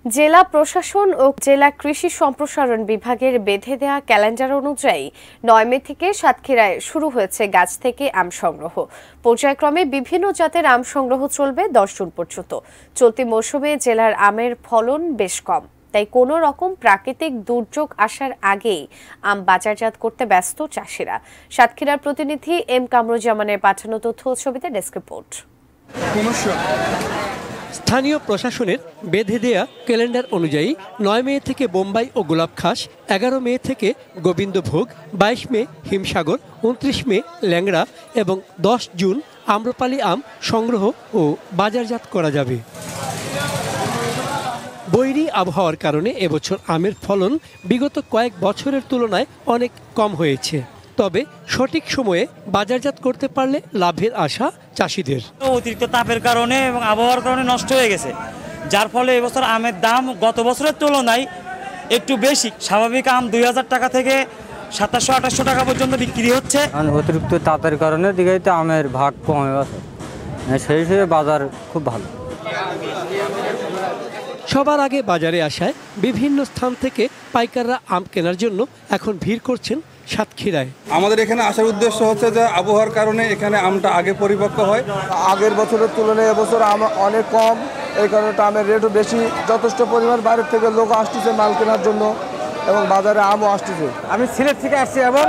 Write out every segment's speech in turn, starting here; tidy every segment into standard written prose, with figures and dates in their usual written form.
জেলা প্রশাসন ও জেলা কৃষি সম্প্রসারণ বিভাগের বেঁধে দেওয়া ক্যালেন্ডার অনুযায়ী ৯ মে থেকে সাতক্ষীরায় শুরু হয়েছে গাছ থেকে আম সংগ্রহ। পর্যায়ক্রমে বিভিন্ন জাতের আম সংগ্রহ চলবে ১০ জুন পর্যন্ত। চলতি মৌসুমে জেলার আমের ফলন বেশ কম, তাই কোনো রকম প্রাকৃতিক দুর্যোগ আসার আগেই আম বাজারজাত করতে ব্যস্ত চাষিরা। সাতক্ষীরার প্রতিনিধি এম কামরুজ্জামানের পাঠানো তথ্য ও ছবিতে ডেস্ক রিপোর্ট। স্থানীয় প্রশাসনের বেঁধে দেয়া ক্যালেন্ডার অনুযায়ী ৯ মে থেকে বোম্বাই ও গোলাপখাস, ১১ মে থেকে গোবিন্দভোগ, ২২ মে হিমসাগর, ২৯ মে ল্যাংড়া এবং ১০ জুন আম্রপালি আম সংগ্রহ ও বাজারজাত করা যাবে। বৈরী আবহাওয়ার কারণে এবছর আমের ফলন বিগত কয়েক বছরের তুলনায় অনেক কম হয়েছে। তবে সঠিক সময়ে বাজারজাত করতে পারলে লাভের আশা চাষিদের। অতিরিক্ত তাপের কারণে এবং আবহাওয়ার কারণে নষ্ট হয়ে গেছে, যার ফলে এবছর আমের দাম গত বছরের তুলনায় একটু বেশি। স্বাভাবিক আম ২০০০ টাকা থেকে ২৭০০-২৮০০ টাকা পর্যন্ত বিক্রি হচ্ছে। অতিরিক্ত তাপের কারণে দিকে আমের ভাগ কমে গেছে, সেই হিসেবে বাজার খুব ভালো। সবার আগে বাজারে আসায় বিভিন্ন স্থান থেকে পাইকাররা আম কেনার জন্য এখন ভিড় করছেন সাতক্ষীরায়। আমাদের এখানে আসার উদ্দেশ্য হচ্ছে যে আবহাওয়ার কারণে এখানে আমটা আগে পরিপক্ক হয়। আগের বছরের তুলনায় এবছর আম অনেক কম, এই কারণে আমের রেটও বেশি। যথেষ্ট পরিমাণ বাইরের থেকে লোক আসতেছে মাল কেনার জন্য এবং বাজারে আমও আসতেছে। আমি সিলেট থেকে আসছি এবং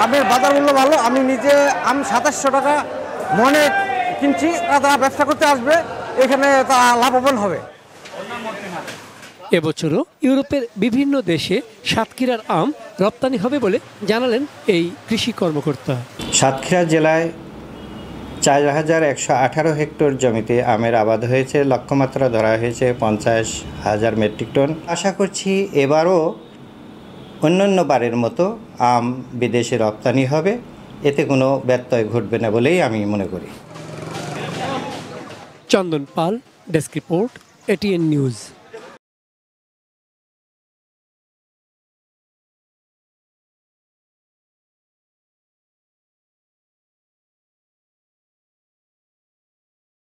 আমের বাজার মূল্য ভালো। আমি নিজে আম ২৭০০ টাকা মনে কিনছি, তারা ব্যবসা করতে আসবে, এখানে তা লাভবান হবে। এবছরও ইউরোপের বিভিন্ন দেশে সাতক্ষীরার আম রপ্তানি হবে বলে জানালেন এই কৃষি কর্মকর্তা। সাতক্ষীরা জেলায় ৪,১১৮ হেক্টর জমিতে আমের আবাদ হয়েছে। লক্ষ্যমাত্রা ধরা হয়েছে ৫০,০০০ মেট্রিক টন। আশা করছি এবারও অন্যান্য বারের মতো আম বিদেশে রপ্তানি হবে, এতে কোনো ব্যত্যয় ঘটবে না বলেই আমি মনে করি। চন্দন পাল, ডেস্ক রিপোর্ট, এটিএন নিউজ।